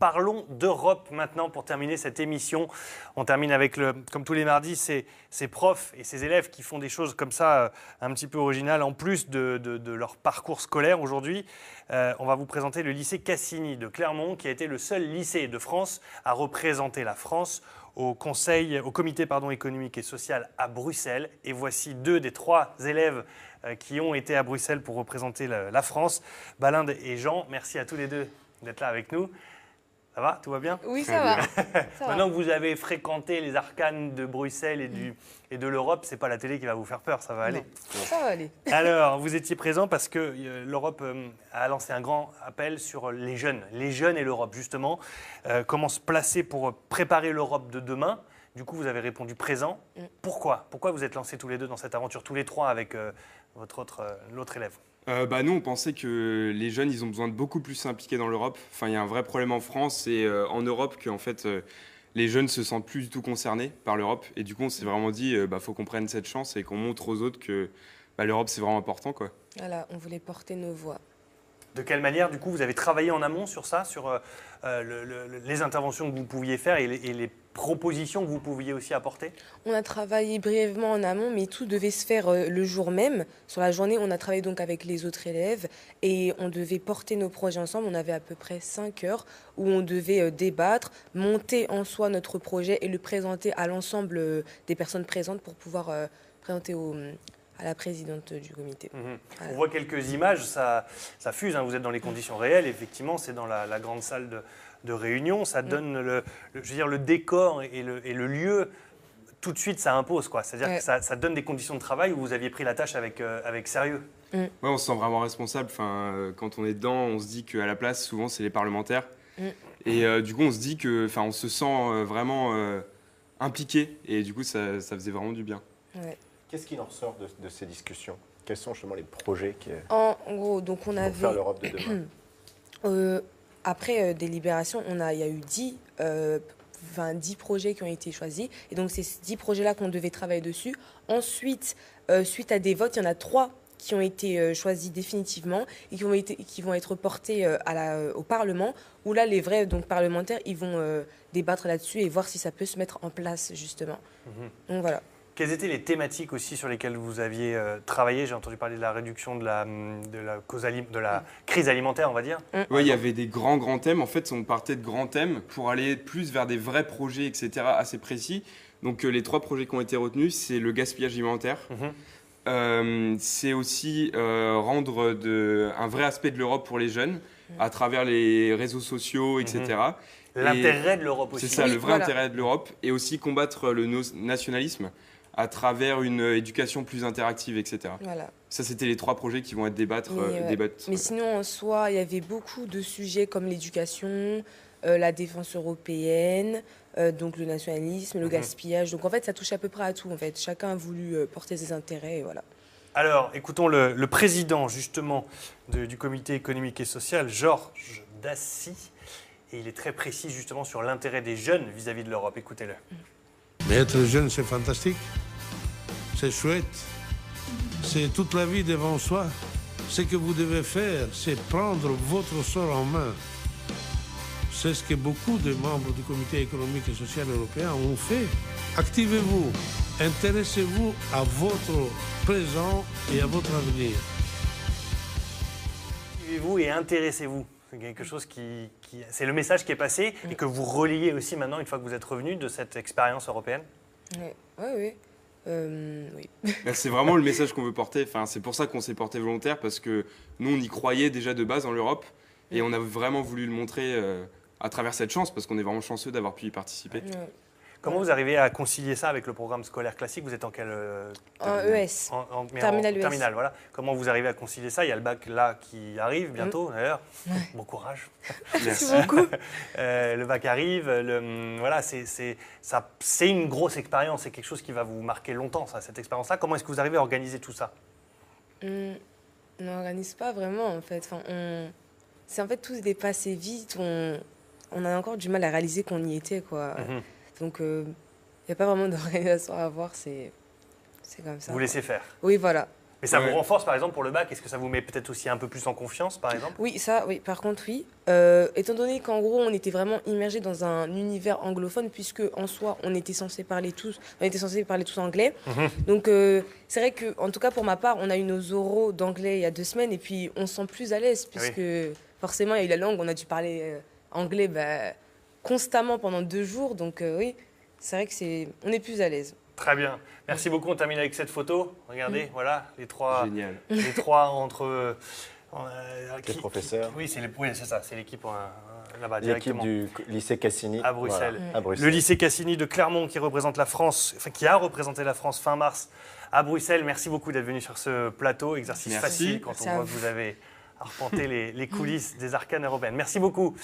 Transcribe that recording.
Parlons d'Europe maintenant pour terminer cette émission. On termine avec, comme tous les mardis, ces profs et ces élèves qui font des choses comme ça un petit peu originales en plus de leur parcours scolaire aujourd'hui. On va vous présenter le lycée Cassini de Clermont qui a été le seul lycée de France à représenter la France au comité économique et social à Bruxelles. Et voici 2 des 3 élèves qui ont été à Bruxelles pour représenter la France. Balinde et Jean, merci à tous les 2 d'être là avec nous. Ça va? Tout va bien? Oui, ça va. Maintenant que vous avez fréquenté les arcanes de Bruxelles et de l'Europe, c'est pas la télé qui va vous faire peur, ça va aller. Non, ça va aller. Alors, vous étiez présent parce que l'Europe a lancé un grand appel sur les jeunes et l'Europe, justement. Comment se placer pour préparer l'Europe de demain? Du coup, vous avez répondu présent. Pourquoi vous êtes lancés tous les 2 dans cette aventure, tous les 3 avec l'autre élève? Nous, on pensait que les jeunes, ils ont besoin de beaucoup plus s'impliquer dans l'Europe. Enfin, il y a un vrai problème en France et en Europe qu'en fait, les jeunes se sentent plus du tout concernés par l'Europe. Et du coup, on s'est vraiment dit, faut qu'on prenne cette chance et qu'on montre aux autres que l'Europe, c'est vraiment important, quoi. Voilà, on voulait porter nos voix. De quelle manière, du coup, vous avez travaillé en amont sur ça, sur les interventions que vous pouviez faire et les propositions que vous pouviez aussi apporter? On a travaillé brièvement en amont, mais tout devait se faire le jour même. Sur la journée, on a travaillé donc avec les autres élèves et on devait porter nos projets ensemble. On avait à peu près 5 heures où on devait débattre, monter en soi notre projet et le présenter à l'ensemble des personnes présentes pour pouvoir présenter à la présidente du comité. Voilà. Voilà. On voit quelques images, ça fuse, hein, vous êtes dans les conditions réelles, effectivement, c'est dans la grande salle de réunion, ça donne le décor et le lieu, tout de suite ça impose, quoi. C'est-à-dire que ça donne des conditions de travail où vous aviez pris la tâche avec sérieux. Ouais, on se sent vraiment responsable. Quand on est dedans, on se dit qu'à la place, souvent, c'est les parlementaires. Et du coup, on se dit on se sent vraiment impliqué. Et du coup, ça faisait vraiment du bien. Ouais. Qu'est-ce qui en ressort de ces discussions? Quels sont justement les projets En gros, donc on pour avait faire l'Europe de demain? après délibération, il y a eu 10 projets qui ont été choisis. Et donc, c'est ces 10 projets-là qu'on devait travailler dessus. Ensuite, suite à des votes, il y en a 3 qui ont été choisis définitivement et qui vont être portés au Parlement, où là, les vrais parlementaires, ils vont débattre là-dessus et voir si ça peut se mettre en place, justement. Donc, voilà. Quelles étaient les thématiques aussi sur lesquelles vous aviez travaillé? J'ai entendu parler de la réduction de la crise alimentaire, on va dire. Ouais, il y avait des grands thèmes. En fait, on partait de grands thèmes pour aller plus vers des vrais projets, etc., assez précis. Donc, les 3 projets qui ont été retenus, c'est le gaspillage alimentaire. C'est aussi rendre un vrai aspect de l'Europe pour les jeunes à travers les réseaux sociaux, etc. L'intérêt de l'Europe aussi. C'est ça, le vrai intérêt de l'Europe. Et aussi combattre le nationalisme à travers une éducation plus interactive, etc. Voilà. Ça, c'était les 3 projets qui vont être débattus. Mais sinon, en soi, il y avait beaucoup de sujets comme l'éducation, la défense européenne, donc le nationalisme, le gaspillage. Donc en fait, ça touche à peu près à tout. En fait, chacun a voulu porter ses intérêts, et voilà. Alors, écoutons le président justement du comité économique et social, Georges Dassy, et il est très précis justement sur l'intérêt des jeunes vis-à-vis de l'Europe. Écoutez-le. Mais être jeune, c'est fantastique, c'est chouette, c'est toute la vie devant soi. Ce que vous devez faire, c'est prendre votre sort en main. C'est ce que beaucoup de membres du Comité économique et social européen ont fait. Activez-vous, intéressez-vous à votre présent et à votre avenir. Activez-vous et intéressez-vous. C'est quelque chose c'est le message qui est passé et que vous reliez aussi maintenant, une fois que vous êtes revenu de cette expérience européenne. Oui. C'est vraiment le message qu'on veut porter. C'est pour ça qu'on s'est porté volontaire, parce que nous, on y croyait déjà de base dans l'Europe et on a vraiment voulu le montrer à travers cette chance, parce qu'on est vraiment chanceux d'avoir pu y participer. Comment vous arrivez à concilier ça avec le programme scolaire classique? Vous êtes en quel En ES. Terminal ES. Terminal, voilà. Comment vous arrivez à concilier ça? Il y a le bac là qui arrive bientôt, d'ailleurs. Bon courage. Merci beaucoup. Le bac arrive. Voilà, c'est une grosse expérience. C'est quelque chose qui va vous marquer longtemps, ça, cette expérience-là. Comment est-ce que vous arrivez à organiser tout ça? On n'organise pas vraiment, en fait. C'est en fait tout se dépassé vite. On a encore du mal à réaliser qu'on y était, quoi. Donc, il n'y a pas vraiment d'organisation à avoir, c'est comme ça. Vous laissez faire. Oui, voilà. Mais ça Ouais. vous renforce, par exemple, pour le bac? Est-ce que ça vous met peut-être aussi un peu plus en confiance, par exemple? Oui, ça, oui, par contre, oui. Étant donné qu'en gros, on était vraiment immergé dans un univers anglophone, puisque en soi, on était censé parler tous anglais. Donc, c'est vrai que, en tout cas, pour ma part, on a eu nos oraux d'anglais il y a 2 semaines, et puis on se sent plus à l'aise, puisque forcément, il y a eu la langue, on a dû parler anglais constamment pendant 2 jours. Donc, oui, c'est vrai que on est plus à l'aise. Très bien. Merci beaucoup. On termine avec cette photo. Regardez, voilà, les trois entre... Les professeurs. Oui, c'est ça, c'est l'équipe là-bas L'équipe directement. du lycée Cassini. À Bruxelles. Voilà, à Bruxelles. Le lycée Cassini de Clermont qui représente la France, qui a représenté la France fin mars à Bruxelles. Merci beaucoup d'être venu sur ce plateau. Exercice Merci. facile quand Merci on à voit que vous. vous avez arpenté les coulisses des arcanes européennes. Merci beaucoup.